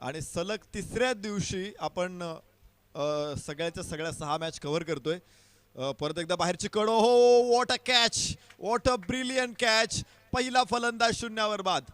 आणि सलग तिसऱ्या दिवशी आपण सगळ्याच्या सगळ्या 6 मॅच कव्हर करतोय. परत एकदा बाहेरची कड. हो, what a catch, what a brilliant catch. पहिला फलंदाज शून्यावर बाद.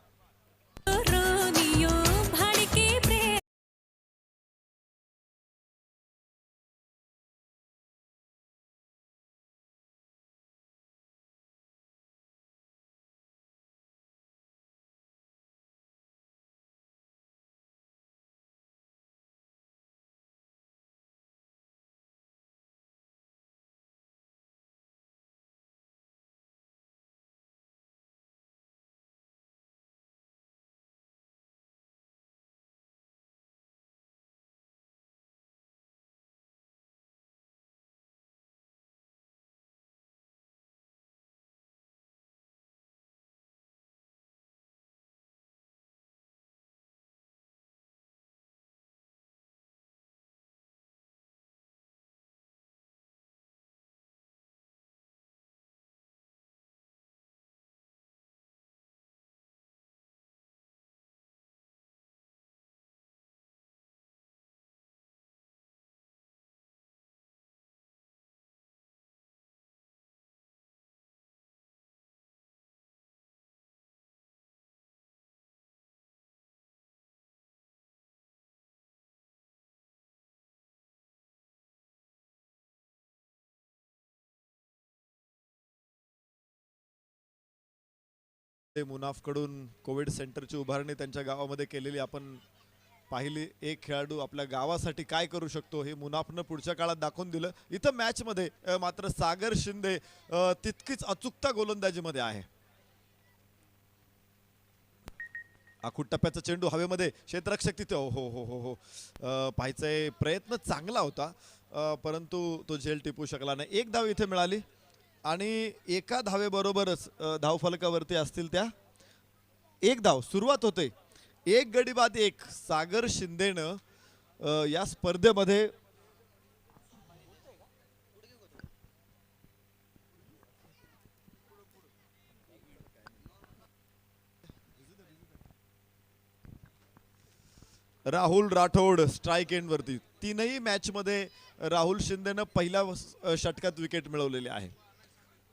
ते मुनाफकडून कोविड सेंटरची उभारणी त्यांच्या गावामध्ये केलेली आपण पाहिली. एक खेळाडू आपल्या गावासाठी काय करू शकतो हे मुनाफनं पुढच्या काळात दाखवून दिलं. इथं मॅच मध्ये मात्र सागर शिंदे तितकीच अचूकता गोलंदाजीमध्ये आहे. आखूड टप्प्याचा चेंडू हवेमध्ये, क्षेत्ररक्षक तिथे. हो हो हो हो हो, पाहायचंय, प्रयत्न चांगला होता परंतु तो झेल टिपू शकला नाही. एक धाव इथे मिळाली आणि एका धावेबरोबरच धावफलकावरती असतील त्या एक धाव. सुरुवात होते, एक गडी बाद एक. सागर शिंदेनं या स्पर्धेमध्ये राहुल राठोड स्ट्राइक एंड वरती. तीनही मॅच मध्ये राहुल शिंदेनं पहिल्या षटकात विकेट मिळवलेली आहे.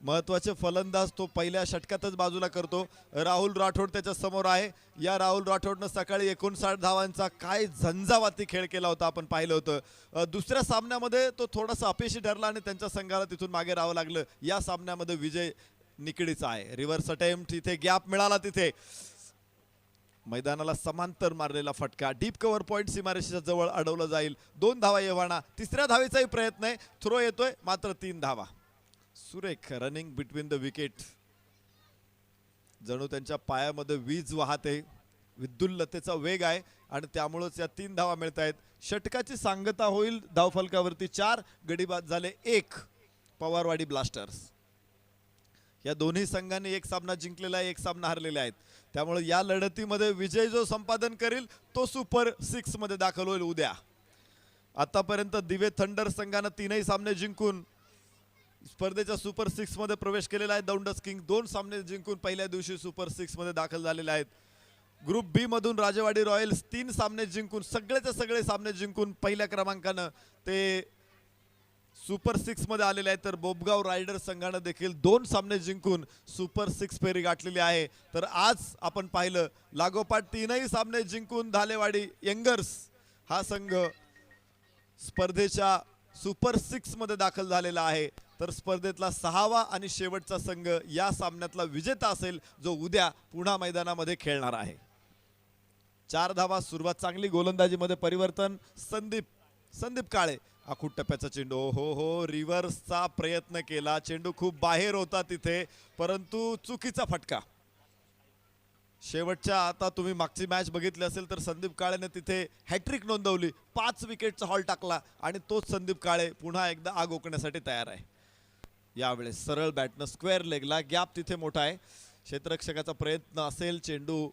महत्वाचे फलंदाज तो पहिल्या षटकातच बाजूला करतो. राहुल राठोड त्याच्या समोर आहे. या राहुल राठोडनं सकाळी 59 धावांचा काय झंझावाती खेळ केला होता आपण पाहिलं होतं. दुसऱ्या सामन्यामध्ये तो थोडासा अपयशी ठरला आणि त्यांच्या संघाला तिथून मागे राहावं लागलं. या सामन्यामध्ये विजय निकडीचा आहे. रिव्हर्स अटेम्प्ट, तिथे गॅप मिळाला, तिथे मैदानाला समांतर मारलेला फटका. डीप कव्हर पॉइंट सीमारेषेच्या जवळ अडवलं जाईल. 2 धावा येवाना. तिसऱ्या धावेचाही प्रयत्न आहे, थ्रो येतोय, मात्र 3 धावा. सुरेख रनिंग बिटवीन द विकेट. जणू त्यांच्या पायामध्ये वीज वाहते, विद्युल्लतेचा वेग आहे आणि त्यामुळेच या 3 धावा मिळत आहेत. षटकाची सांगता होईल धावफलकावरती. 4 गडी बाद झाले, 1 पवारवाडी ब्लास्टर्स. या दोन्ही संघांनी एक सामना जिंकलेला आहे, एक सामना हरलेला आहे. त्यामुळे या लढतीमध्ये विजय जो संपादन करेल तो सुपर 6 मध्ये दाखल होईल उद्या. आतापर्यंत दिवे थंडर संघानं 3ही सामने जिंकून स्पर्धेच्या सुपर 6 मध्ये प्रवेश केलेला आहे. दौंडस किंग 2 सामने जिंकून पहिल्या दिवशी सुपर 6 मध्ये दाखल झालेले आहेत. ग्रुप बी मधून राजेवाडी रॉयल्स 3 सामने जिंकून, सगळेचे सगळे सामने जिंकून पहिल्या क्रमांकानं ते सुपर 6 मध्ये आलेले आहेत. तर बोबगाव रायडर संघानं देखील 2 सामने जिंकून सुपर 6 फेरी गाठलेली आहे. तर आज आपण पाहिलं लागोपाठ 3ही सामने जिंकून धालेवाडी यंगर्स हा संघ स्पर्धेच्या सुपर 6 मध्ये दाखल झालेला आहे. तर स्पर्धेतला 6वा आणि शेवटचा संघ या सामन्यातला विजेता असेल, जो उद्या पुन्हा मैदानामध्ये खेळणार आहे. 4 धावा. सुरुवात चांगली, गोलंदाजीमध्ये परिवर्तन. संदीप काळे. आखूड टप्प्याचा चेंडू. हो हो, रिव्हर्सचा प्रयत्न केला, चेंडू खूप बाहेर होता तिथे, परंतु चुकीचा फटका. शेवटच्या, आता तुम्ही मागची मॅच बघितली असेल तर संदीप काळेने तिथे हॅट्रिक नोंदवली, 5 विकेटचा हॉल टाकला आणि तोच संदीप काळे पुन्हा एकदा आग ओकण्यासाठी तयार आहे. यावेळेस सरळ बॅटनं स्क्वेअर लेगला, गॅप तिथे मोठा आहे. क्षेत्ररक्षकाचा प्रयत्न असेल, चेंडू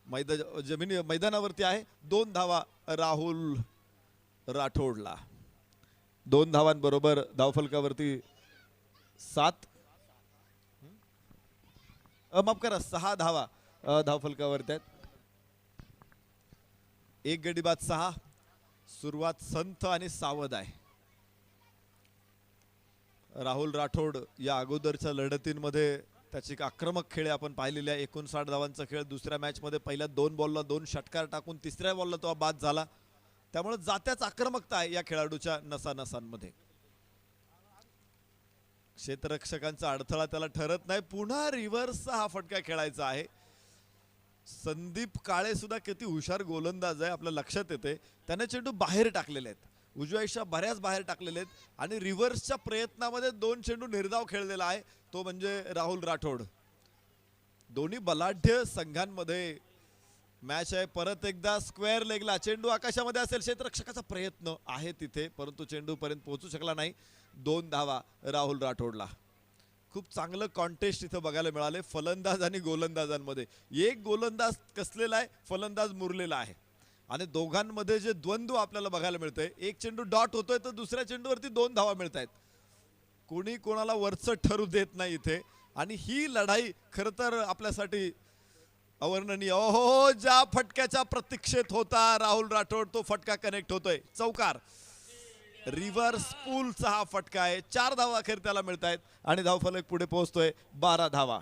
मैदानावरती आहे. 2 धावा राहुल राठोडला. 2 धावांबरोबर धावफलकावरती 7 माफ करा 6 धावा धावफलकावरती आहेत. एक गडी बाद 6. सुरुवात संथ आणि सावध आहे. राहुल राठोड या अगोदरच्या लढतींमध्ये त्याची आक्रमक खेळ आपण पाहिलेले आहे. 59 धावांचा खेळ. दुसऱ्या मॅच मध्ये पहिल्या 2 बॉलला 2 षटकार टाकून तिसऱ्या बॉलला तो बाद झाला. त्यामुळे जात्याच आक्रमकता आहे या खेळाडूच्या नसानसांमध्ये. क्षेत्ररक्षकांचा अडथळा त्याला ठरत नाही. पुन्हा रिव्हर्सचा हा फटका खेळायचा आहे. संदीप काळे सुद्धा किती हुशार गोलंदाज आहे आपल्या लक्षात येते. त्याने चेंडू बाहेर टाकलेले आहेत. उजव्याच्या बऱ्याच बाहेर टाकलेले आहेत आणि रिव्हर्सच्या प्रयत्नामध्ये 2 चेंडू निर्धाव खेळलेला आहे तो म्हणजे राहुल राठोड. दोन्ही बलाढ्य संघांमध्ये मॅच आहे. परत एकदा स्क्वेअर लेगला चेंडू आकाशामध्ये असेल. क्षेत्ररक्षकाचा प्रयत्न आहे तिथे परंतु चेंडू पर्यंत पोहोचू शकला नाही. 2 धावा राहुल राठोडला. खूप चांगलं कॉन्टेस्ट इथं बघायला मिळाले फलंदाज आणि गोलंदाजांमध्ये. एक गोलंदाज कसलेला आहे, फलंदाज मुरलेला आहे आणि दोघांमध्ये जे द्वंद्व आपल्याला बघायला मिळतंय. एक चेंडू डॉट होतोय तर दुसऱ्या चेंडूवरती 2 धावा मिळत आहेत. कोणी कोणाला वरचं ठरू देत नाही इथे आणि ही लढाई खरं तर आपल्यासाठी अवर्णनीय. ओहो, ज्या फटक्याच्या प्रतीक्षेत होता राहुल राठोड तो फटका कनेक्ट होतोय. चौकार. रिव्हर्स पूलचा हा फटका आहे. 4 धावा अखेर त्याला मिळत आहेत आणि धावफलक पुढे पोहोचतोय 12 धावा.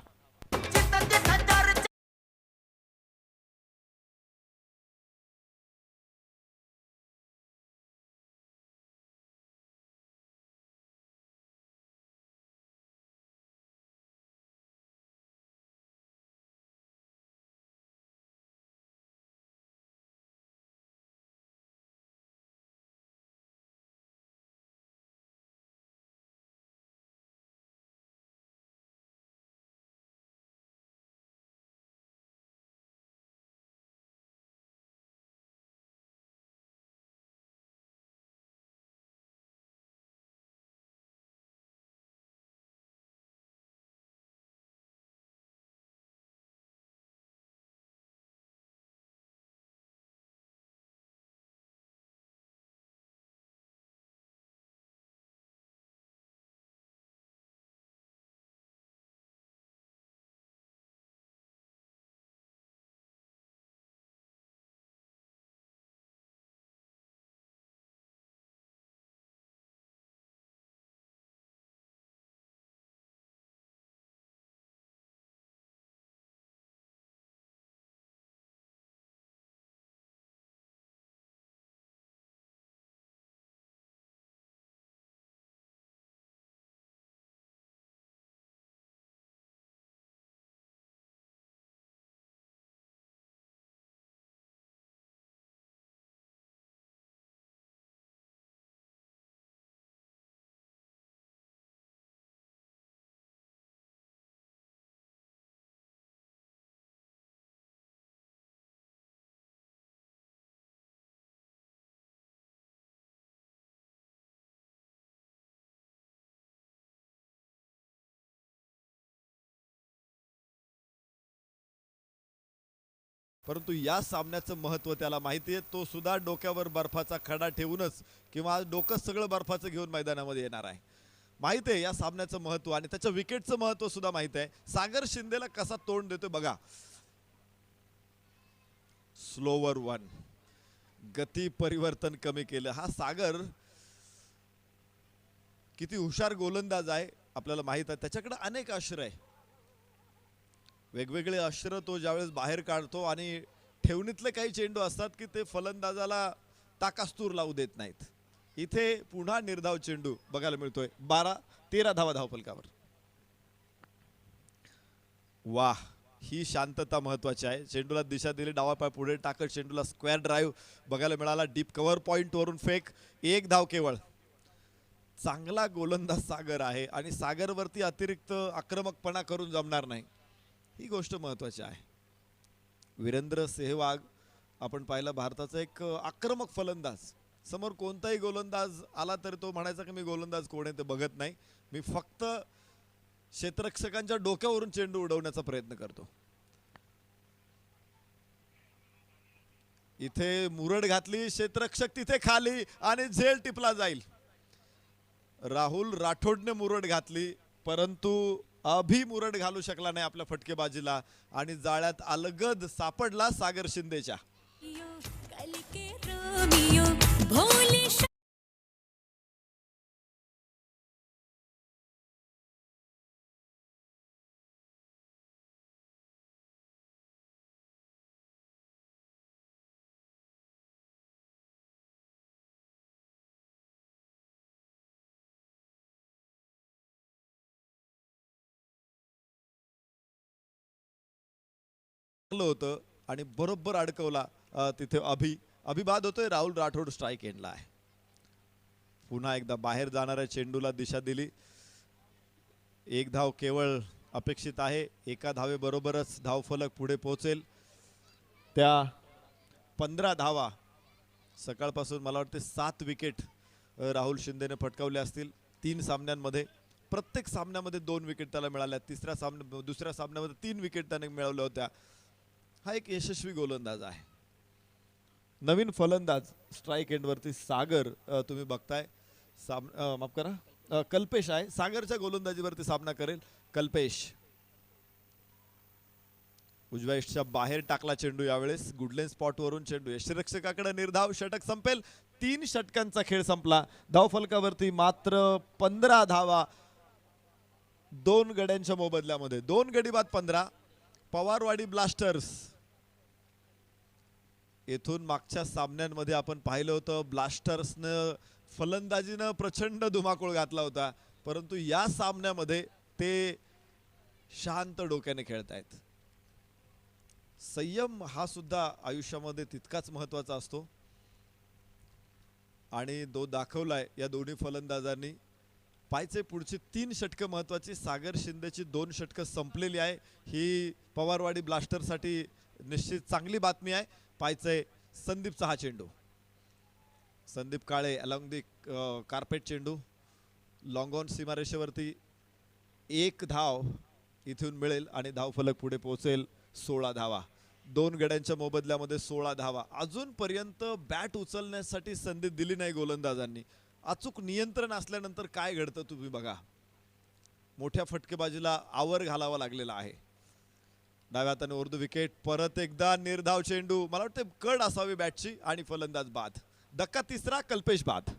परंतु या सामन्याचं महत्त्व त्याला माहिती आहे. तो सुद्धा डोक्यावर बर्फाचा खडा ठेवूनच किंवा डोकं सगळं बर्फाचं घेऊन मैदानामध्ये येणार आहे. माहिती आहे या सामन्याचं महत्त्व आणि त्याच्या विकेटचं महत्त्व सुद्धा माहिती आहे. सागर शिंदेला कसा तोंड देतोय बघा. स्लोवर 1 गती परिवर्तन कमी केलं. हा सागर किती हुशार गोलंदाज आहे आपल्याला माहित आहे. त्याच्याकडे अनेक अस्त्र आहे. वेगवेगळे अस्त्र तो ज्यावेळेस बाहेर काढतो आणि ठेवणीतले काही चेंडू असतात की ते फलंदाजाला ताकास्तूर लावू देत नाहीत. इथे पुन्हा निर्धाव चेंडू बघायला मिळतोय. 13 धावा धावफलकावर. वाह, ही शांतता महत्वाची आहे. चेंडूला दिशा दिली. डावा पाय पुढे टाकत चेंडूला स्क्वेअर ड्राईव्ह बघायला मिळाला. डीप कव्हर पॉइंट वरून फेक. 1 धाव केवळ. चांगला गोलंदाज सागर आहे आणि सागरवरती अतिरिक्त आक्रमकपणा करून जमणार नाही. ही गोष्ट महत्वाची आहे. वीरेंद्र सेहवाग आपण पाहिलं भारताचा एक आक्रमक फलंदाज. समोर कोणताही गोलंदाज आला तर तो म्हणायचा की मी गोलंदाज कोण आहे ते बघत नाही, मी फक्त क्षेत्ररक्षकांच्या डोक्यावरून चेंडू उडवण्याचा प्रयत्न करतो. इथे मुरड घातली. क्षेत्ररक्षक तिथे खाली आणि झेल टिपला जाईल. राहुल राठोडने मुरड घातली परंतु अभि मुरड घालू शकला नाही आपल्या फटकेबाजीला आणि जाळ्यात अलगद सापडला सागर शिंदेच्या. भोली होतं आणि बरोबर अडकवला तिथे अभिबाद होतोय. राहुल राठोड स्ट्राइक एंडला आहे. पुन्हा एकदा बाहेर जाणाऱ्या चेंडूला दिशा दिली. एक धाव केवळ अपेक्षित आहे. एका धावेबरोबरच धावफलक पुढे पोहोचेल. त्या 15 धावा सकाळपासून मला वाटते 7 विकेट राहुल शिंदेने फटकावले असतील 3 सामन्यांमध्ये. प्रत्येक सामन्यामध्ये 2 विकेट त्याला मिळाल्या. दुसऱ्या सामन्यामध्ये 3 विकेट त्याने मिळवल्या होत्या. हा एक यशस्वी गोलंदाज आहे. नवीन फलंदाज स्ट्राइक एंडवरती सागर तुम्ही बघताय. माफ करा, कल्पेश आहे. सागरच्या गोलंदाजीवरती सामना करेल कल्पेश. उजव्या इष्टच्या बाहेर टाकला चेंडू. यावेळेस गुडलेन स्पॉट वरून चेंडू यष्टिरक्षकाकडे निर्धाव. षटक संपेल. 3 षटकांचा खेळ संपला. धावफलकावरती मात्र 15 धावा 2 गड्यांच्या मोबदल्यामध्ये. 2 गडी बाद 15. पवारवाडी ब्लास्टर्स. येथून मागच्या सामन्यांमध्ये आपण पाहिलं होतं ब्लास्टर्सनं फलंदाजीनं प्रचंड धुमाकूळ घातला होता, परंतु या सामन्यामध्ये ते शांत डोक्याने खेळतायत. संयम हा सुद्धा आयुष्यामध्ये तितकाच महत्त्वाचा असतो आणि तो दाखवलाय या दोन्ही फलंदाजांनी. पायचे पुढची 3 षटकं महत्त्वाची. सागर शिंदेची 2 षटकं संपलेली आहे. ही पवारवाडी ब्लास्टरसाठी निश्चित चांगली बातमी आहे. पायचे संदीपचा हा चेंडू. Sandeep Kale along the carpet चेंडू. लॉंग ऑन सीमारेषेवरती 1 धाव इथून मिळेल आणि धावफलक पुढे पोहोचेल. 16 धावा 2 गड्यांच्या मोबदल्यामध्ये 16 धावा. अजूनपर्यंत बॅट उचलण्यासाठी संधी दिली नाही गोलंदाजांनी. अचूक नियंत्रण असल्यानंतर काय घडतं तुम्ही बघा. मोठ्या फटकेबाजीला आवर घालावा लागलेला आहे. डाव्या हाताने उर्दू विकेट. परत एकदा निर्धाव चेंडू. मला वाटतं कड असावी बॅटची आणि फलंदाज बाद. धक्का तिसरा. कल्पेश बाद.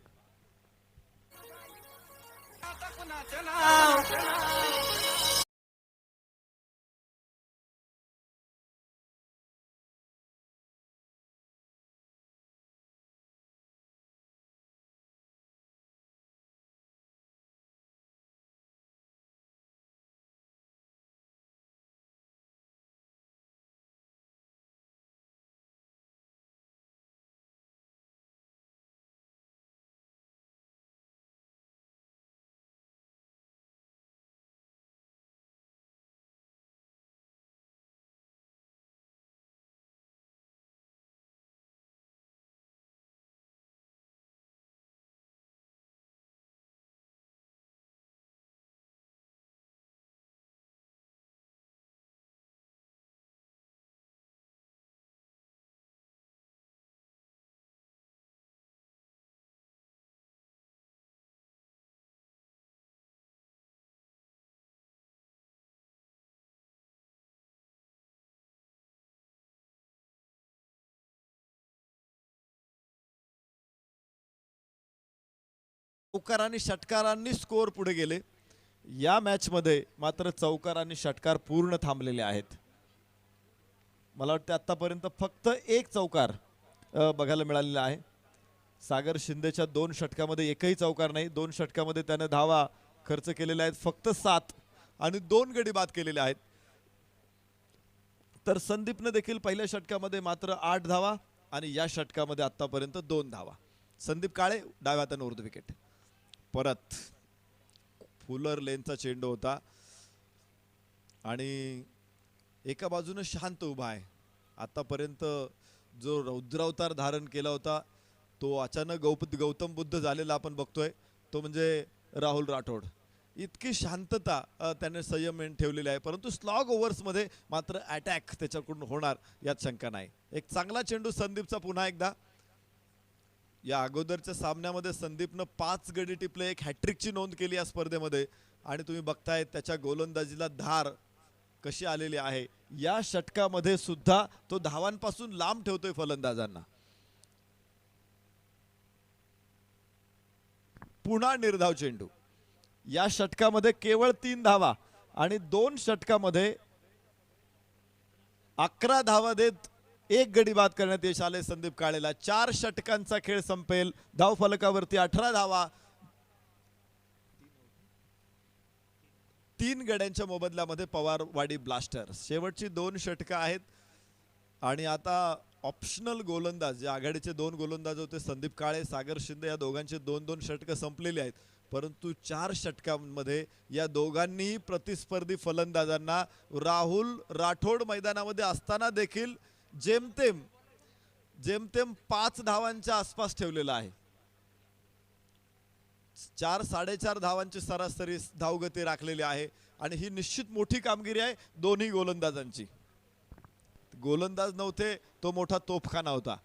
चौकार आणि षटकारांनी स्कोर पुढे गेले. या मॅच मध्ये मात्र चौकार आणि षटकार पूर्ण थांबलेले आहेत. मला वाटतं आतापर्यंत फक्त 1 चौकार बघायला मिळालेला आहे. सागर शिंदेच्या 2 षटकामध्ये एकही चौकार नाही. 2 षटकामध्ये त्याने धावा खर्च केलेल्या आहेत फक्त 7 आणि 2 गडी बाद केलेले आहेत. तर संदीपने देखील पहिल्या षटकामध्ये मात्र 8 धावा आणि या षटकामध्ये आतापर्यंत 2 धावा. संदीप काळे डाव्या हाताने उर्दू विकेट. परत फुलर लेनचा चेंडू होता आणि एका बाजूने शांत उभा आहे. आतापर्यंत जो रौद्रावतार धारण केला होता तो अचानक गौतम बुद्ध झालेला आपण बघतोय, तो म्हणजे राहुल राठोड. इतकी शांतता त्याने संयम ठेवलेली आहे, परंतु स्लॉग ओव्हर्समध्ये मात्र अटॅक त्याच्याकडून होणार यात शंका नाही. एक चांगला चेंडू संदीपचा पुन्हा एकदा. या अगोदरच्या सामन्यामध्ये संदीपनं 5 गडी टिपले, एक हॅट्रिकची नोंद केली या स्पर्धेमध्ये आणि तुम्ही बघताय त्याच्या गोलंदाजीला धार कशी आलेली आहे. या षटकामध्ये सुद्धा तो धावांपासून लांब ठेवतोय फलंदाजांना. पुन्हा निर्धाव चेंडू. या षटकामध्ये केवळ 3 धावा आणि 2 षटकामध्ये 11 धावा देत एक गडी बाद करण्यात यश आले संदीप काळेला. 4 षटकांचा खेळ संपेल. धाव फलकावरती 18 धावा 3 गड्यांच्या मोबदल्यामध्ये पवारवाडी ब्लास्टर्स. शेवटची 2 षटकं आहेत आणि आता ऑप्शनल गोलंदाज जे आघाडीचे 2 गोलंदाज होते संदीप काळे सागर शिंदे या दोघांचे 2-2 षटकं संपलेली आहेत. परंतु 4 षटकांमध्ये या दोघांनी प्रतिस्पर्धी फलंदाजांना राहुल राठोड मैदानामध्ये असताना देखील जेमतेम 5 धावांच्या आसपास ठेवलेला आहे. 4-4.5 धावांची सरासरी धावगती राखलेली आहे आणि ही निश्चित मोठी कामगिरी आहे दोन्ही गोलंदाजांची. गोलंदाज नव्हते, तो मोठा तोफखाना होता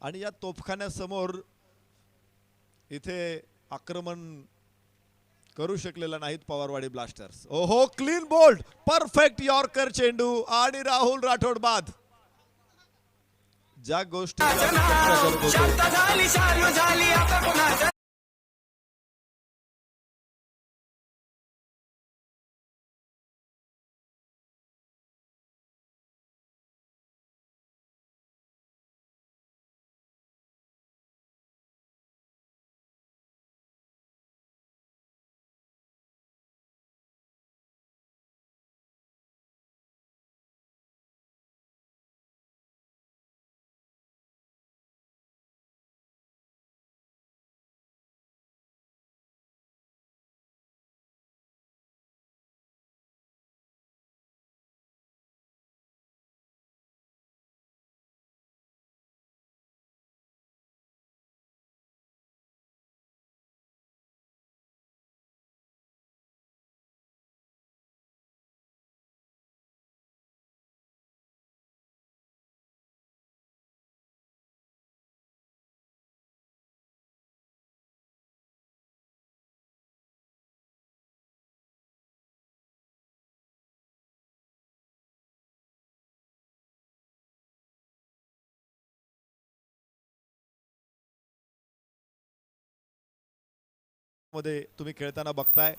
आणि या तोफखान्यासमोर इथे आक्रमण करू शकलेला नाहीत पवारवाडी ब्लास्टर्स. ओहो, क्लीन बोल्ड, परफेक्ट यॉर्कर चेंडू आणि राहुल राठोड बाद. ज्या गोष्टी मध्ये तुम्ही खेळताना बघताय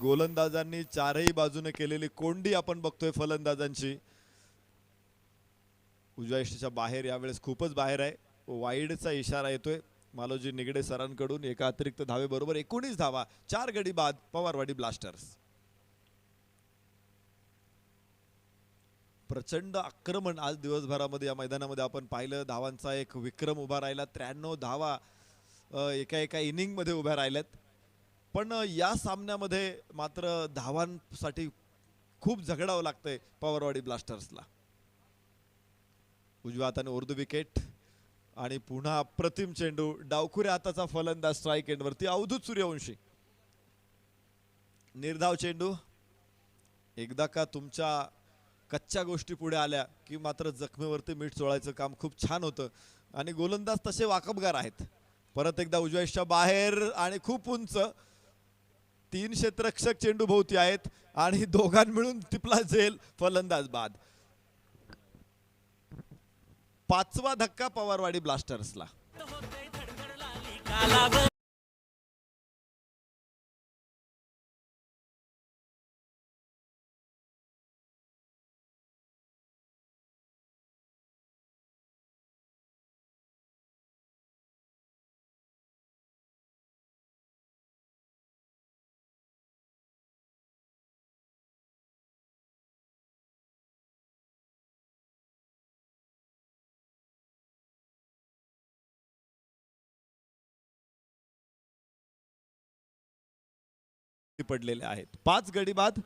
गोलंदाजांनी 4ही बाजूने केलेली कोंडी आपण बघतोय फलंदाजांची. उजव्या यष्टीच्या बाहेर यावेळेस खूपच बाहेर आहे. वाईडचा इशारा येतोय मालोजी निगडे सरांकडून. एका अतिरिक्त धावेबरोबर 19 धावा, 4 गडी बाद पवारवाडी ब्लास्टर्स. प्रचंड आक्रमण आज दिवसभरामध्ये या मैदानामध्ये आपण पाहिलं. धावांचा एक विक्रम उभा राहिला. 93 धावा एका इनिंग मध्ये उभ्या राहिल्यात. पण या सामन्यामध्ये मात्र धावांसाठी खूप झगडावं लागतंय पवारवाडी ब्लास्टर्सला. उजव्या हाताने उर्दू विकेट आणि पुन्हा अप्रतिम चेंडू. डावखुऱ्या हाताचा फलंदाज स्ट्राईक एंडवरती अवधूत सूर्यवंशी. निर्धाव चेंडू. एकदा का तुमच्या कच्च्या गोष्टी पुढे आल्या की मात्र जखमेवरती मीठ चोळायचं काम खूप छान होतं आणि गोलंदाज तसे वाकबगार आहेत. परत एकदा उजव्या यष्टीच्या बाहेर आणि खूप उंच. 3 क्षेत्ररक्षक चेंडू भोवती आहेत आणि दोघां मिळून टिपला झेल. फलंदाज बाद. 5वा धक्का पवारवाडी ब्लास्टर्सला. पडलेले आहेत. 5 गडी बाद,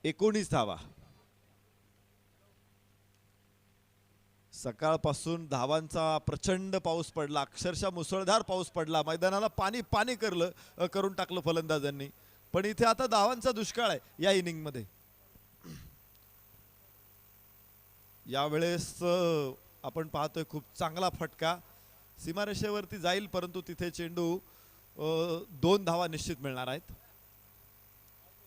19 धावा. सकाळपासून धावांचा प्रचंड पाऊस पडला. अक्षरशः मुसळधार पाऊस पडला. मैदानाला पाणी करून टाकलं फलंदाजांनी. पण इथे आता धावांचा दुष्काळ आहे या इनिंग मध्ये. यावेळेस आपण पाहतोय खूप चांगला फटका सीमारेषेवरती जाईल परंतु तिथे चेंडू 2 धावा निश्चित मिळणार आहेत.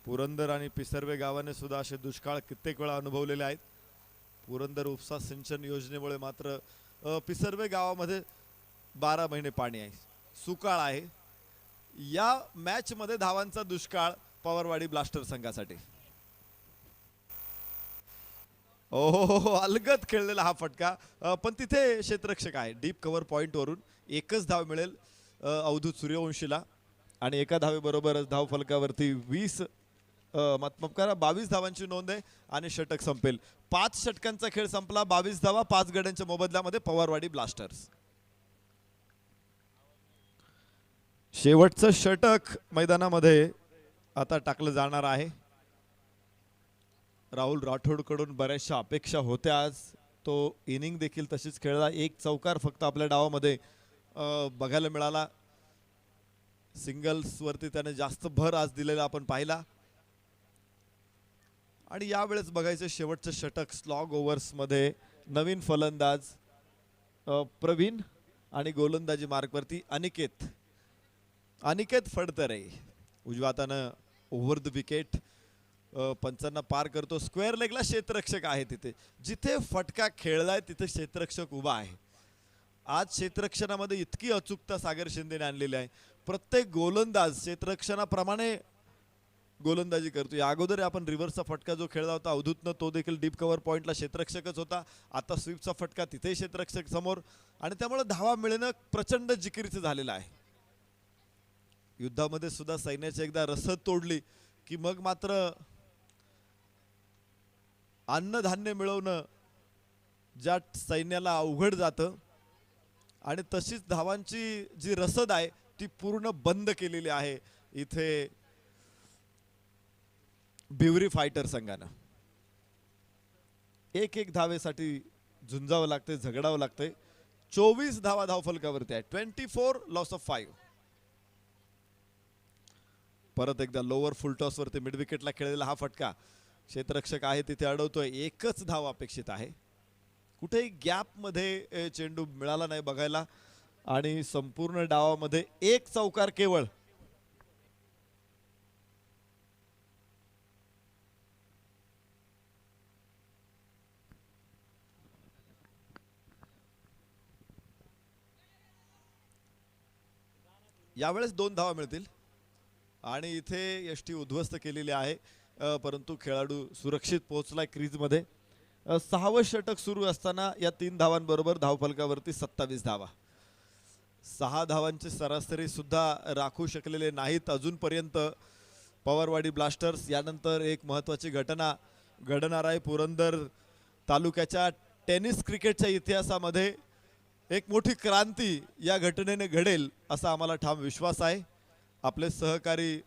पुरंदर आणि पिसर्वे गावाने सुद्धा असे दुष्काळ कित्येक वेळा अनुभवलेले आहेत. पुरंदर उपसा सिंचन योजनेमुळे मात्र पिसर्वे गावामध्ये 12 महिने पाणी आहे, सुकाळ आहे. या मॅच मध्ये धावांचा दुष्काळ पवारवाडी ब्लास्टर संघासाठी. हो, अलगद खेळलेला हा फटका, पण तिथे क्षेत्ररक्षक आहे. डीप कव्हर पॉइंट वरून एकच धाव मिळेल अवधूत सूर्यवंशीला आणि एका धावेबरोबरच धाव फलकावरती 22 धावांची नोंद आहे आणि षटक संपेल. 5 षटकांचा खेळ संपला. 22 धावा 5 गड्यांच्या मोबदल्यामध्ये पवारवाडी ब्लास्टर्स. शेवटचं षटक मैदानामध्ये आता टाकलं जाणार आहे. राहुल राठोडकडून बऱ्याचशा अपेक्षा होत्या. आज तो इनिंग देखील तशीच खेळला. एक चौकार फक्त आपल्या डावामध्ये बघायला मिळाला. सिंगल्स वरती त्याने जास्त भर आज दिलेला आपण पाहिला. आणि यावेळेस बघायचं शेवटचं षटक स्लॉग ओव्हर्स मध्ये नवीन फलंदाज प्रवीण आणि गोलंदाजी मार्कवरती अनिकेत फडतरे उजव्या हातानं ओव्हर द विकेट पंचांना पार करतो. स्क्वेअर लेगला क्षेत्ररक्षक आहे. तिथे जिथे फटका खेळलाय तिथे क्षेत्ररक्षक उभा आहे. आज क्षेत्ररक्षणामध्ये इतकी अचूकता सागर शिंदेने आणलेली आहे. प्रत्येक गोलंदाज क्षेत्ररक्षणाप्रमाणे गोलंदाजी करतो. या अगोदर आपण रिव्हर्सचा फटका जो खेळला होता अवधूतनं तो देखील डीप कव्हर पॉइंटला क्षेत्ररक्षकच होता. आता स्वीपचा फटका तिथे क्षेत्ररक्षक समोर आणि त्यामुळे धावा मिळणं प्रचंड जिकिरीचं झालेलं आहे. युद्धामध्ये सुद्धा सैन्याची एकदा रसद तोडली की मग मात्र अन्नधान्य मिळवणं ज्या सैन्याला अवघड जातं आणि तशीच धावांची जी रसद आहे ती पूर्ण बंद केलेली आहे इथे भिवरी फायटर संघानं. एक धावेसाठी झुंजावं लागते, झगडावं लागते. 24 धावा धावफलकावरती आहे. 24 लॉस ऑफ 5. परत एकदा लोअर फुल टॉस वरती मिड विकेटला खेळलेला हा फटका क्षेत्ररक्षक आहे तिथे अडवतोय. एकच धाव अपेक्षित आहे. कुठेही गॅप मध्ये चेंडू मिळाला नाही बघायला आणि संपूर्ण डावामध्ये एक चौकार केवळ. यावेळेस 2 धावा मिळतील आणि इथे यष्टी उद्ध्वस्त केलेली आहे. परंतु खेळाडू सुरक्षित पोहोचलाय क्रीजमध्ये. 6वं षटक सुरू असताना या 3 धावांबरोबर धावफलकावरती 27 धावा. 6 धावांची सरासरी सुद्धा राखू शकलेले नाहीत अजूनपर्यंत पवारवाडी ब्लास्टर्स. यानंतर एक महत्त्वाची घटना घडणार आहे. पुरंदर तालुक्याच्या टेनिस क्रिकेटच्या इतिहासामध्ये एक मोठी क्रांती या घटनेने घडेल असा आम्हाला ठाम विश्वास आहे. आपले सहकारी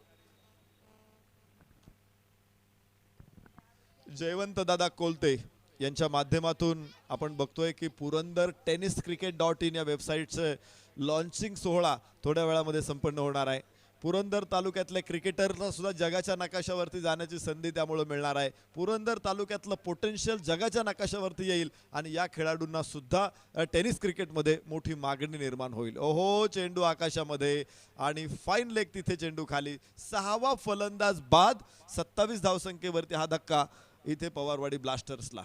जयवंत दादा कोलते यांच्या माध्यमातून आपण बघतोय की पुरंदर टेनिस cricket.in या वेबसाईटचं लॉन्चिंग सोहळा थोड्या वेळामध्ये संपन्न होणार आहे. पुरंदर तालुक्यातल्या क्रिकेटरला सुद्धा जगाच्या नकाशावरती जाण्याची संधी त्यामुळे मिळणार आहे. पुरंदर तालुक्यातलं पोटेन्शियल जगाच्या नकाशावरती येईल आणि या खेळाडूंना सुद्धा टेनिस क्रिकेटमध्ये मोठी मागणी निर्माण होईल. ओहो, चेंडू आकाशामध्ये आणि फाईन लेग तिथे चेंडू खाली. 6वा फलंदाज बाद. 27 धावसंख्येवरती हा धक्का इथे पवारवाडी ब्लास्टर्सला.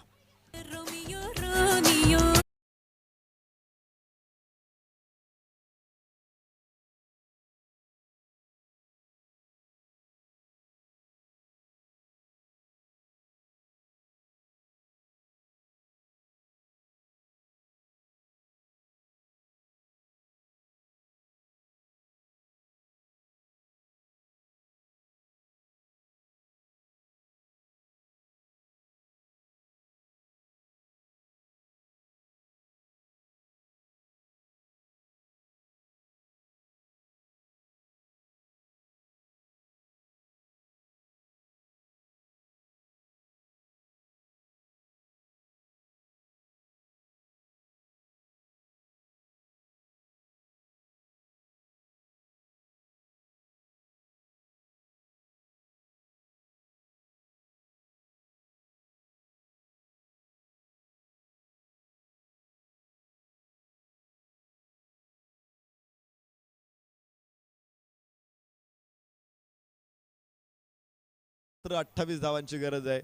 तर 28 धावांची गरज आहे.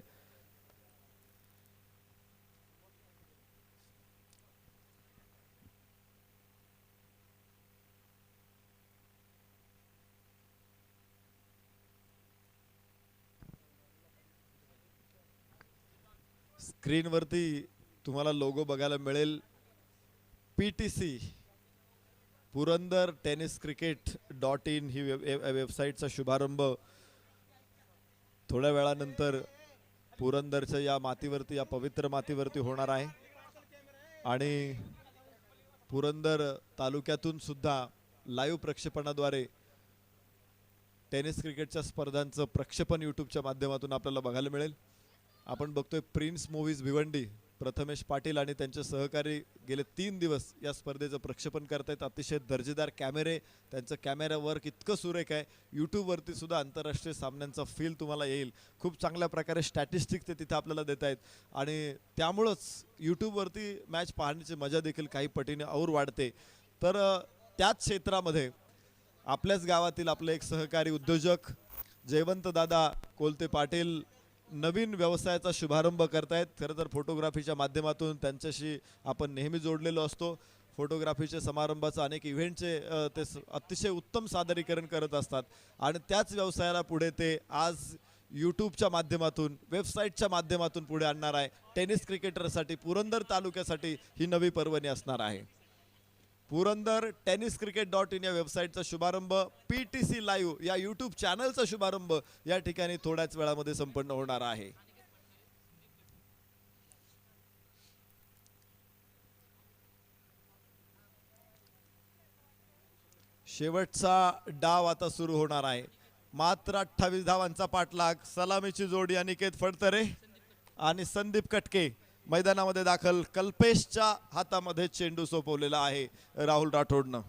स्क्रीनवरती तुम्हाला लोगो बघायला मिळेल. PTC Purandar tennis cricket .in ही वेबसाईटचा शुभारंभ थोड्या वेळानंतर पुरंदरच्या या मातीवरती, या पवित्र मातीवरती होणार आहे. आणि पुरंदर तालुक्यातून सुद्धा लाईव्ह प्रक्षेपणाद्वारे टेनिस क्रिकेटच्या स्पर्धांचं प्रक्षेपण यूट्यूबच्या माध्यमातून आपल्याला बघायला मिळेल. आपण बघतोय प्रिन्स मूव्हीज भिवंडी, प्रथमेश पाटील आणि त्यांचे सहकारी गेले 3 दिवस या स्पर्धेचं प्रक्षेपण करतायत. अतिशय दर्जेदार कॅमेरे, त्यांचं कॅमेरा वर्क इतकं सुरेख आहे. यूट्यूबवरती सुद्धा आंतरराष्ट्रीय सामन्यांचा फील तुम्हाला येईल. खूप चांगल्या प्रकारे स्टॅटिस्टिक्स ते तिथे आपल्याला देत आहेत आणि त्यामुळंच यूट्यूबवरती मॅच पाहण्याची मजा देखील काही पटीने और वाढते. तर त्याच क्षेत्रामध्ये आपल्याच गावातील आपले एक सहकारी उद्योजक जयवंत दादा कोलते पाटील नवीन व्यवसायाचा शुभारंभ करतायत. खरं तर फोटोग्राफीच्या माध्यमातून त्यांच्याशी आपण नेहमी जोडलेलो असतो. फोटोग्राफीचे समारंभाचं अनेक इव्हेंटचे ते अतिशय उत्तम सादरीकरण करत असतात आणि त्याच व्यवसायाला पुढे ते आज यूट्यूबच्या माध्यमातून, वेबसाईटच्या माध्यमातून पुढे आणणार आहे. टेनिस क्रिकेटरसाठी पुरंदर तालुक्यासाठी ही नवी पर्वणी असणार आहे. पुरंदर टेनिस क्रिकेट .in या वेबसाईटचा शुभारंभ, PTC लाईव्ह या यूट्यूब चॅनलचा शुभारंभ या ठिकाणी थोड्याच वेळामध्ये संपन्न होणार आहे. शेवटचा डाव आता सुरू होणार आहे. मात्र 28 धावांचा पाठलाग. सलामीची जोडी अनिकेत फडतरे आणि संदीप कटके मैदानामध्ये दाखल. कल्पेशच्या हातामध्ये चेंडू सोपवलेला आहे राहुल राठोडनं.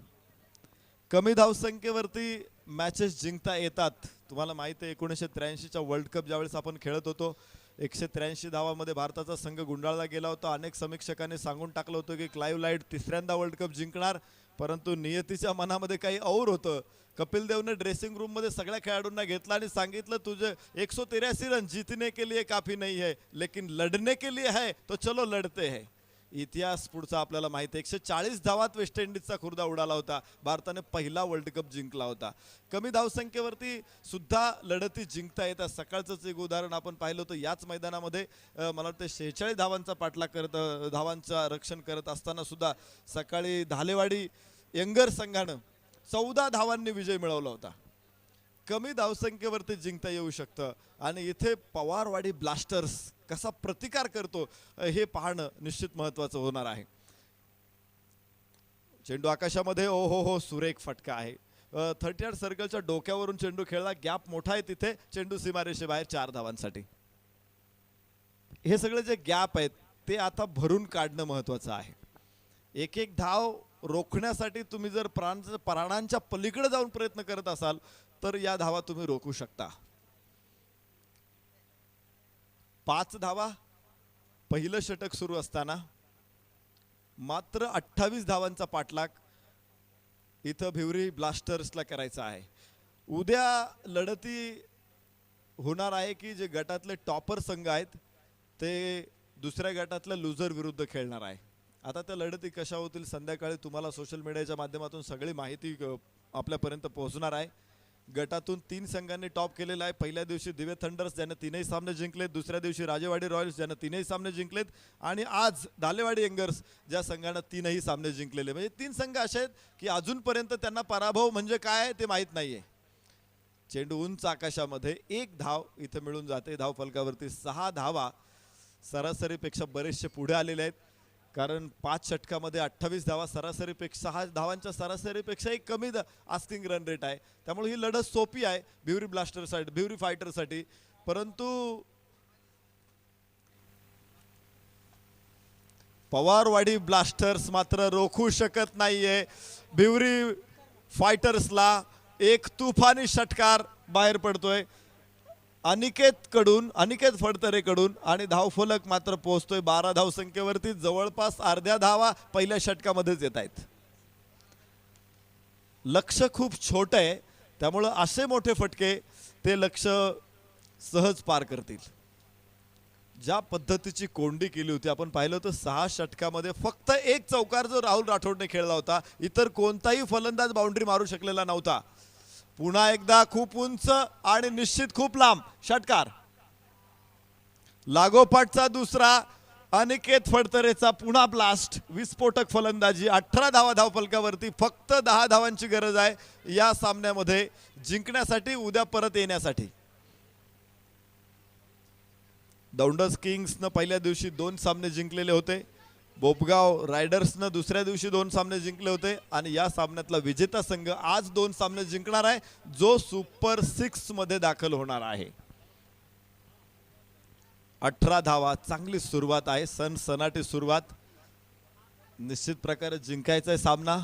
कमी धावसंख्येवरती मॅचेस जिंकता येतात. तुम्हाला माहिती आहे 1983च्या वर्ल्ड कप ज्यावेळेस आपण खेळत होतो, 183 धावामध्ये भारताचा संघ गुंडाळला गेला होता. अनेक समीक्षकांनी सांगून टाकलं होतं की क्लाइव्ह लाईड तिसऱ्यांदा वर्ल्ड कप जिंकणार, परंतु नियतीच्या मनामध्ये काही और होतं. कपिल देवने ड्रेसिंग रूम मध्ये सगळ्या खेळाडूंना घेतला आणि सांगितलं तुझे 183 रन जीतने के लिए काफी नहीं है, लेकिन लढने के लिए है, तो चलो लढते हैं. इतिहास पुढचा आपल्याला माहिती आहे. 140 धावात वेस्ट इंडिजचा खुर्दा उडाला होता. भारताने पहिला वर्ल्ड कप जिंकला होता. कमी धावसंख्येवरती सुद्धा लढती जिंकता येतात. सकाळचंच एक उदाहरण आपण पाहिलं होतं याच मैदानामध्ये. मला वाटतं 46 धावांचा पाठलाग करत, धावांचा रक्षण करत असताना सुद्धा सकाळी धालेवाडी यंगर संघानं 14 धावांनी विजय मिळवला होता. कमी धावसंख्येवरती जिंकता येऊ शकतं आणि इथे पवारवाडी ब्लास्टर्स कसा प्रतिकार करतो हे पाहणं निश्चित महत्वाचं होणार आहे. चेंडू आकाशामध्ये, ओ हो सुरेख फटका आहे. 38 सर्कलच्या डोक्यावरून चेंडू खेळला. गॅप मोठा आहे तिथे. चेंडू सीमारेषेबाहेर 4 धावांसाठी. हे सगळे जे गॅप आहेत ते आता भरून काढणं महत्वाचं आहे. एक एक धाव रोखण्यासाठी तुम्ही जर प्राणांच्या पलीकडे जाऊन प्रयत्न करत असाल तर या धावा तुम्ही रोखू शकता. 5 धावा पहिलं षटक सुरू असताना मात्र 28 धावांचा पाठलाग इथं भिवरी ब्लास्टर्सला करायचा आहे. उद्या लढती होणार आहे की जे गटातले टॉपर संघ आहेत ते दुसऱ्या गटातल्या लुझर विरुद्ध खेळणार आहे. आता त्या लढती कशा होतील संध्याकाळी तुम्हाला सोशल मीडियाच्या माध्यमातून सगळी माहिती आपल्यापर्यंत पोहोचणार आहे. गटातून 3 संघांनी टॉप केलेला आहे. पहिल्या दिवशी दिवे थंडर्स ज्याने 3ही सामने जिंकलेत, दुसऱ्या दिवशी राजेवाडी रॉयल्स ज्याने 3ही सामने जिंकलेत आणि आज धालेवाडी यंगर्स ज्या संघानं 3ही सामने जिंकलेले. म्हणजे 3 संघ असे आहेत की अजूनपर्यंत त्यांना पराभव म्हणजे काय ते माहीत नाहीये. चेंडू उंच आकाशामध्ये, 1 धाव इथे मिळून जाते. धाव फलकावरती 6 धावा सरासरीपेक्षा बरेचसे पुढे आलेले आहेत. कारण 5 षटकामध्ये 28 धावा सरासरीपेक्षा, 6 धावांच्या सरासरीपेक्षाही कमी आस्किंग रन रेट आहे. त्यामुळे ही लढत सोपी आहे भिवरी ब्लास्टरसाठी, भिवरी फायटरसाठी. परंतु पवारवाडी ब्लास्टर्स मात्र रोखू शकत नाहीये भिवरी फायटर्सला. एक तुफानी षटकार बाहेर पडतोय अनिकेत फडतरेकडून आणि धावफलक मात्र पोहोचतोय 12 धावसंख्येवरती. जवळपास अर्ध्या धावा पहिल्या षटकामध्येच येत आहेत. लक्ष खूप छोटं आहे त्यामुळं असे मोठे फटके ते लक्ष सहज पार करतील. ज्या पद्धतीची कोंडी केली होती आपण पाहिलं होतं 6 षटकामध्ये फक्त 1 चौकार जो राहुल राठोडने खेळला होता. इतर कोणताही फलंदाज बाउंड्री मारू शकलेला नव्हता. पुन्हा एकदा खूप उंच आणि निश्चित खूप लांब षटकार. लागोपाठचा दुसरा अनिकेत फडतरेचा पुन्हा ब्लास्ट, विस्फोटक फलंदाजी, 18 धावा धावफलकावरती. फक्त 10 धावांची गरज आहे या सामन्यामध्ये जिंकण्यासाठी, उद्या परत येण्यासाठी. दौंडस किंग्सनं पहिल्या दिवशी 2 सामने जिंकलेले होते, बोपगाव रायडर्सनं दुसऱ्या दिवशी 2 सामने जिंकले होते आणि या सामन्यातला विजेता संघ आज 2 सामने जिंकणार आहे, जो सुपर 6 मध्ये दाखल होणार आहे. 18 धावा, चांगली सुरुवात आहे, सनसनाटी सुरुवात. निश्चित प्रकारे जिंकायचा आहे सामना,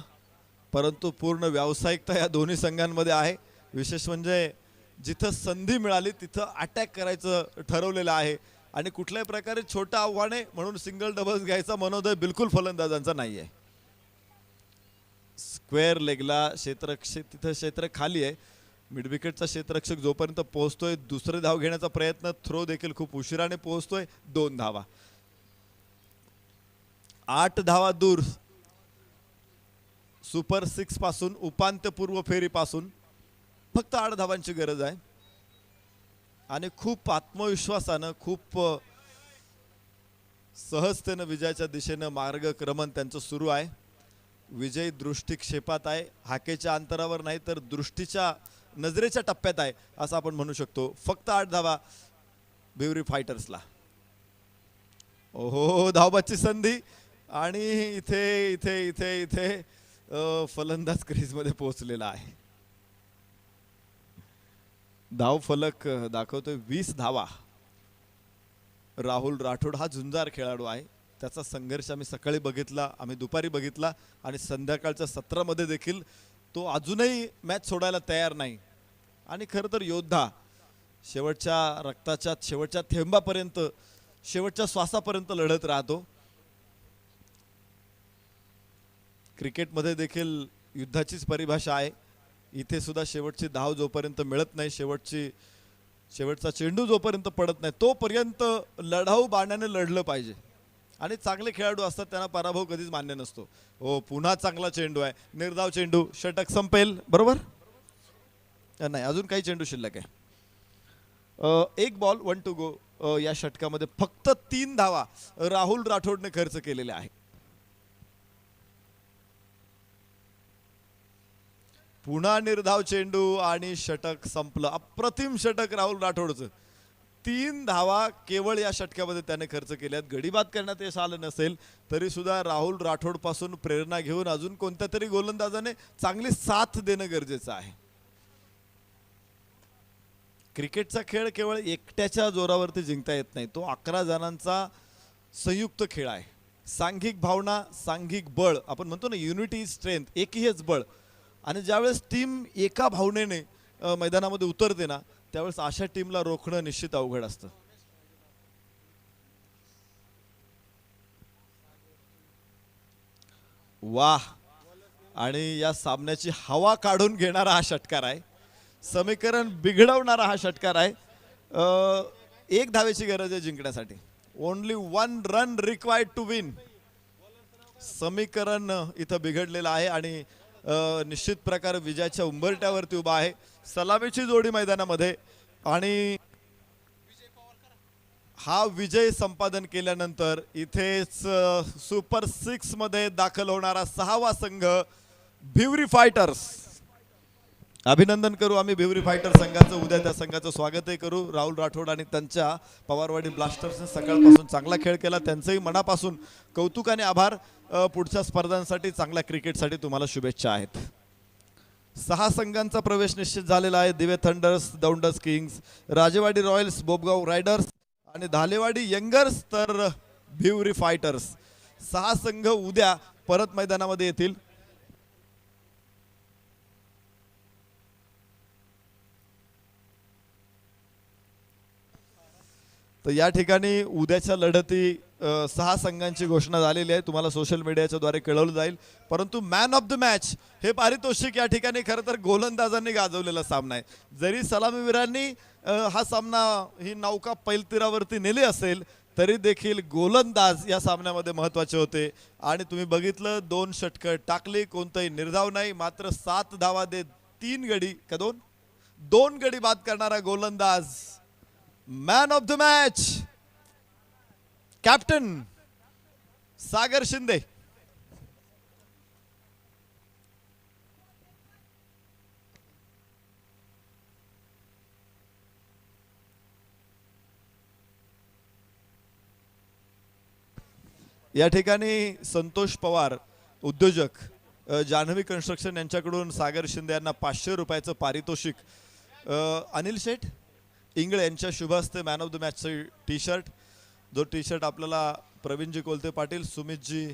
परंतु पूर्ण व्यावसायिकता या दोन्ही संघांमध्ये आहे. विशेष म्हणजे जिथं संधी मिळाली तिथं अटॅक करायचं ठरवलेलं आहे आणि कुठल्याही प्रकारे छोटा आव्हाने म्हणून सिंगल डबल्स घ्यायचा मनोदय बिलकुल फलंदाजांचा नाही आहे. स्क्वेअर लेगला तिथं क्षेत्र खाली आहे. मिड विकेटचा क्षेत्ररक्षक जोपर्यंत पोहोचतोय, दुसरे धाव घेण्याचा प्रयत्न, थ्रो देखील खूप उशिराने पोहोचतोय. 2 धावा, 8 धावा दूर सुपर 6 पासून, उपांत्यपूर्व फेरीपासून फक्त 8 धावांची गरज आहे आणि खूप आत्मविश्वासानं, खूप सहजतेनं विजयाच्या दिशेनं मार्गक्रमण त्यांचं सुरू आहे. विजय दृष्टिक्षेपात आहे, हाकेच्या अंतरावर नाही तर दृष्टीच्या नजरेच्या टप्प्यात आहे असं आपण म्हणू शकतो. फक्त 8 धावा भिवरी फायटर्सला. ओहो, धावबाची संधी आणि इथे इथे इथे इथे फलंदाज क्रीजमध्ये पोहोचलेला आहे. धाव फलक दाखवतोय 20 धावा. राहुल राठोड हा झुंजार खेळाडू आहे, त्याचा संघर्ष आम्ही सकाळी बघितला, आम्ही दुपारी बघितला आणि संध्याकाळच्या सत्रामध्ये देखील तो अजूनही मॅच सोडायला तयार नाही. आणि खरं तर योद्धा शेवटच्या रक्ताच्या शेवटच्या थेंबापर्यंत, शेवटच्या श्वासापर्यंत लढत राहतो. क्रिकेटमध्ये देखील युद्धाचीच परिभाषा आहे. इथे सुद्धा शेवटची धाव जोपर्यंत मिळत नाही, शेवटचा चेंडू जोपर्यंत पडत नाही, तोपर्यंत लढाऊ बाण्याने लढलं पाहिजे. आणि चांगले खेळाडू असतात, त्यांना पराभव कधीच मान्य नसतो. हो, पुन्हा चांगला चेंडू आहे, निर्धाव चेंडू, षटक संपेल बरोबर. नाही, अजून काही चेंडू शिल्लक आहे. 1 बॉल 1 टू गो. या षटकामध्ये फक्त 3 धावा राहुल राठोडने खर्च केलेल्या आहेत. पुन्हा निर्धाव चेंडू आणि षटक संपलं. अप्रतिम षटक राहुल राठोडचं. 3 धावा केवळ या षटकामध्ये त्याने खर्च केल्यात. गडीबाद करण्यात यश आलं नसेल तरी सुद्धा राहुल राठोड पासून प्रेरणा घेऊन अजून कोणत्या तरी गोलंदाजाने चांगली साथ देणं गरजेचं आहे. क्रिकेटचा खेळ केवळ एकट्याच्या जोरावरती जिंकता येत नाही, तो 11 जणांचा संयुक्त खेळ आहे. सांघिक भावना, सांघिक बळ, आपण म्हणतो ना युनिटी इज स्ट्रेंथ, एकहीच बळ. आणि ज्यावेळेस टीम एका भावनेने मैदानामध्ये उतरते ना, त्यावेळेस अशा टीमला रोखणं निश्चित अवघड असतं. वाह, आणि या सामन्याची हवा काढून घेणारा हा षटकार आहे, समीकरण बिघडवणारा हा षटकार आहे. 1 धावेची गरज आहे जिंकण्यासाठी. Only 1 run required to win. समीकरण इथं बिघडलेलं आहे आणि निश्चित प्रकारे विजयाच्या उंबरट्यावरती उभा आहे. सलामीची जोडी मैदानामध्ये आणि हा विजय संपादन केल्यानंतर इथेच सुपर 6 मध्ये दाखल होणारा 6वा संघ भिवरी फायटर्स. अभिनंदन करू आम्ही भिवरी फायटर संघाचं. उद्या त्या संघाचं स्वागतही करू. राहुल राठोड आणि त्यांच्या पवारवाडी ब्लास्टर्सने सकाळपासून चांगला खेळ केला, त्यांचंही मनापासून कौतुक आणि आभार. पुढच्या स्पर्धांसाठी, चांगल्या क्रिकेटसाठी तुम्हाला शुभेच्छा आहेत. 6 संघांचा प्रवेश निश्चित झालेला आहे. Dive Thunders, Daunds Kings, Rajewadi Royals, Bobgaon Riders आणि धालेवाडी यंगर्स, तर भिवरी फायटर्स. 6 संघ उद्या परत मैदानामध्ये येतील. तर या ठिकाणी उद्याच्या लढती 6 संघांची घोषणा झालेली आहे, तुम्हाला सोशल मीडियाच्या द्वारे कळवलं जाईल. परंतु मॅन ऑफ द मॅच हे पारितोषिक या ठिकाणी खरं तर गोलंदाजांनी गाजवलेला सामना आहे. जरी सलामीवीरांनी हा सामना, ही नौका पैलतीरावरती नेली असेल तरी देखील गोलंदाज या सामन्यामध्ये महत्त्वाचे होते. आणि तुम्ही बघितलं, 2 षटकं टाकली, कोणताही निर्धाव नाही, मात्र 7 धावा देत 3 गडी का 2 गडी बाद करणारा गोलंदाज, man of the match, captain Sagar Shinde. या ठिकाणी संतोष पवार उद्योजक जान्हवी कन्स्ट्रक्शन यांच्याकडून सागर शिंदे यांना 500 रुपयाचं पारितोषिक. अनिल शेठ इंगळे यांच्या शुभ हस्ते मॅन ऑफ द मॅचचे टी शर्ट. जो टी शर्ट आपल्याला प्रवीणजी कोलते पाटील, सुमितजी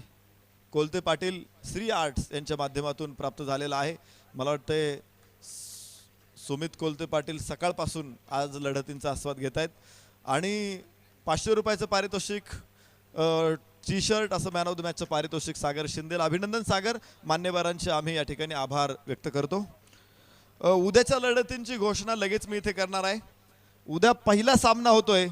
कोलते पाटील, श्री आर्ट्स यांच्या माध्यमातून प्राप्त झालेला आहे. मला वाटते सुमित कोलते पाटील सकाळपासून आज लढतींचा आस्वाद घेत आहेत आणि 500 रुपयाचं पारितोषिक टी शर्ट असं मॅन ऑफ द मॅचचं पारितोषिक सागर शिंदेला. अभिनंदन सागर. मान्यवरांचे आम्ही या ठिकाणी आभार व्यक्त करतो. उद्याच्या लढतींची घोषणा लगेच मी इथे करणार आहे. उद्या पहिला सामना होतोय